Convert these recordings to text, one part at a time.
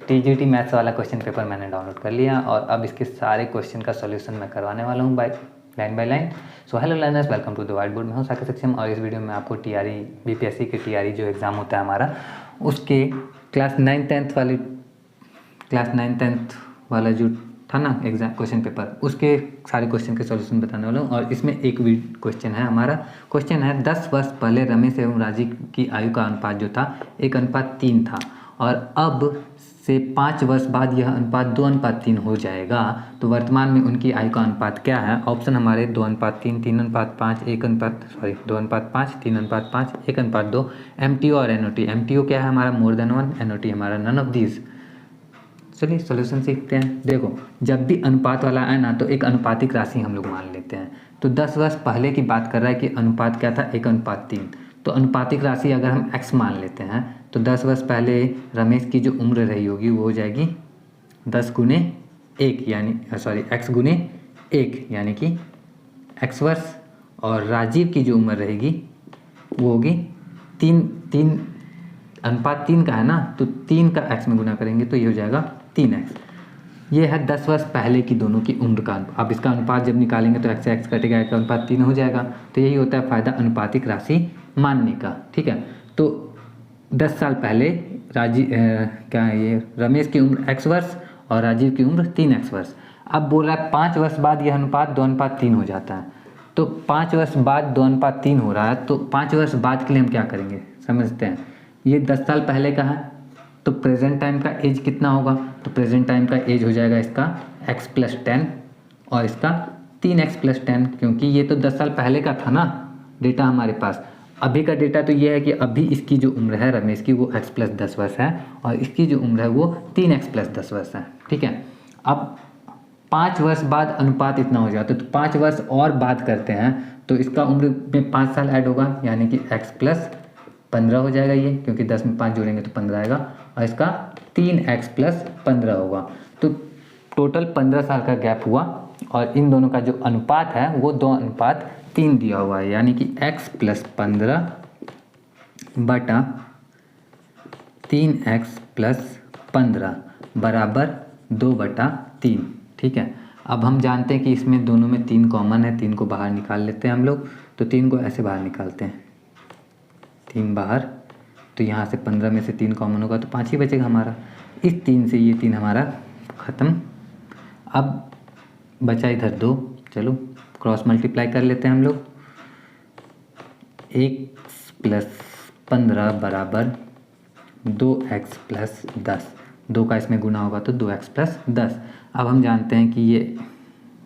TGT maths वाला question paper मैंने download कर लिया और अब इसके सारे क्वेश्चन का सॉल्यूशन मैं करवाने वाला हूँ line by line. So hello learners, welcome to the white board. मैं हूँ साकेत सक्षम और इस वीडियो में आपको टीआरई बीपीएससी के टीआरई जो एग्ज़ाम होता है हमारा, उसके क्लास 9th वाला जो था ना एग्जाम क्वेश्चन पेपर, उसके सारे क्वेश्चन के सॉल्यूशन बताने वाला हूँ। और इसमें एक भी क्वेश्चन है हमारा, क्वेश्चन है 10 वर्ष पहले रमेश एवं राजीव की आयु का अनुपात जो था 1:3 था और अब से 5 वर्ष बाद यह अनुपात 2:3 हो जाएगा, तो वर्तमान में उनकी आयु का अनुपात क्या है? ऑप्शन हमारे 2:3, 3:5, 2:5, 3:5, 1:2, एमटीओ और एनओटी। एमटीओ क्या है हमारा? मोर देन 1, एनओटी हमारा नन ऑफ दीज। चलिए सॉल्यूशन सीखते हैं। देखो, जब भी अनुपात वाला है ना तो एक अनुपातिक राशि हम लोग मान लेते हैं। तो 10 वर्ष पहले की बात कर रहा है कि अनुपात क्या था? 1:3। तो अनुपातिक राशि अगर हम x मान लेते हैं तो 10 वर्ष पहले रमेश की जो उम्र रही होगी वो हो जाएगी 10 गुने 1 यानी x गुने 1 यानी कि x वर्ष, और राजीव की जो उम्र रहेगी वो होगी 3 अनुपात 3 का है ना, तो 3 का x में गुना करेंगे तो ये हो जाएगा 3x। ये है 10 वर्ष पहले की दोनों की उम्र का। अब इसका अनुपात जब निकालेंगे तो x से x कटेगा, एक अनुपात 3 हो जाएगा। तो यही होता है फ़ायदा अनुपातिक राशि मानने का, ठीक है। तो 10 साल पहले क्या है ये, रमेश की उम्र x वर्ष और राजीव की उम्र 3x वर्ष। अब बोल रहा है 5 वर्ष बाद यह अनुपात 2:3 हो जाता है। तो 5 वर्ष बाद 2:3 हो रहा है, तो 5 वर्ष बाद के लिए हम क्या करेंगे समझते हैं। ये 10 साल पहले का है, तो प्रेजेंट टाइम का एज कितना होगा? तो प्रेजेंट टाइम का एज हो जाएगा इसका x + 10 और इसका 3x + 10, क्योंकि ये तो 10 साल पहले का था ना डेटा हमारे पास। अभी का डेटा तो ये है कि अभी इसकी जो उम्र है रमेश की वो x + 10 वर्ष है और इसकी जो उम्र है वो 3x + 10 वर्ष है, ठीक है। अब 5 वर्ष बाद अनुपात इतना हो जाता है, तो 5 वर्ष और बात करते हैं तो इसका उम्र में 5 साल ऐड होगा यानी कि x + 15 हो जाएगा ये, क्योंकि 10 में 5 जोड़ेंगे तो 15 आएगा, और इसका 3x + 15 होगा। तो टोटल 15 साल का गैप हुआ और इन दोनों का जो अनुपात है वो 2:3 दिया हुआ है, यानी कि x + 15 बटा 3x + 15 बराबर 2/3, ठीक है। अब हम जानते हैं कि इसमें दोनों में 3 कॉमन है, 3 को बाहर निकाल लेते हैं हम लोग। तो 3 को ऐसे बाहर निकालते हैं, 3 बाहर, तो यहाँ से 15 में से 3 कॉमन होगा तो 5 ही बचेगा हमारा। इस 3 से ये 3 हमारा ख़त्म। अब बचा इधर 2, चलो क्रॉस मल्टीप्लाई कर लेते हैं हम लोग। 1 + 15 बराबर 2x + 10, 2 का इसमें गुना होगा तो 2x + 10। अब हम जानते हैं कि ये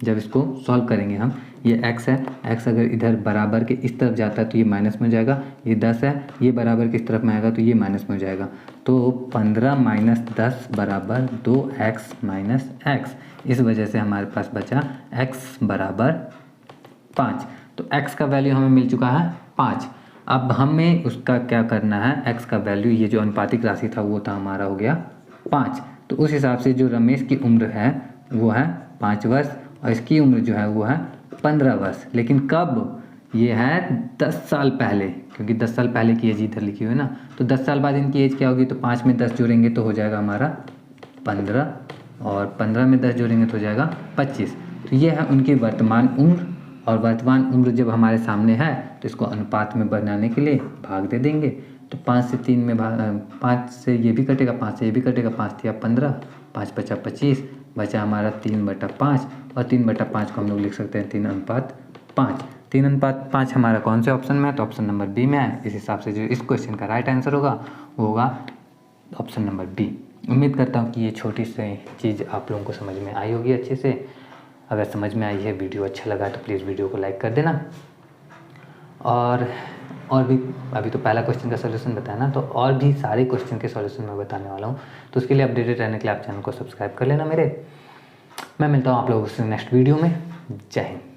जब इसको सॉल्व करेंगे हम, ये x है, x अगर इधर बराबर के इस तरफ जाता है तो ये माइनस में हो जाएगा। ये 10 है, ये बराबर के इस तरफ में आएगा तो ये माइनस में हो जाएगा। तो 15 - 10 बराबर 2x - x। इस वजह से हमारे पास बचा x बराबर 5। तो x का वैल्यू हमें मिल चुका है 5। अब हमें उसका क्या करना है, x का वैल्यू, ये जो अनुपातिक राशि था वो था हमारा हो गया 5। तो उस हिसाब से जो रमेश की उम्र है वो है 5 वर्ष और इसकी उम्र जो है वो है 15 वर्ष। लेकिन कब? ये है 10 साल पहले, क्योंकि 10 साल पहले की एज इधर लिखी हुई है ना। तो 10 साल बाद इनकी एज क्या होगी? तो 5 में 10 जोड़ेंगे तो हो जाएगा हमारा 15 और 15 में 10 जोड़ेंगे तो हो जाएगा 25। तो ये है उनकी वर्तमान उम्र, और वर्तमान उम्र जब हमारे सामने है तो इसको अनुपात में बनाने के लिए भाग दे देंगे। तो 5 से 3 में 5 से ये भी कटेगा, 5 से ये भी कटेगा, 5 × 15, 5 बचा 25, बचा हमारा 3/5 और 3/5 को हम लोग लिख सकते हैं 3:5। 3:5 हमारा कौन से ऑप्शन में है? तो ऑप्शन नंबर बी में है। इस हिसाब से जो इस क्वेश्चन का राइट आंसर होगा वो होगा ऑप्शन नंबर बी। उम्मीद करता हूँ कि ये छोटी सी चीज़ आप लोगों को समझ में आई होगी अच्छे से। अगर समझ में आई है, वीडियो अच्छा लगा तो प्लीज़ वीडियो को लाइक कर देना। और भी अभी तो पहला क्वेश्चन का सॉल्यूशन बताया ना, तो और भी सारे क्वेश्चन के सॉल्यूशन मैं बताने वाला हूँ। तो उसके लिए अपडेटेड रहने के लिए आप चैनल को सब्सक्राइब कर लेना मेरे। मैं मिलता हूँ आप लोगों से नेक्स्ट वीडियो में। जय हिंद।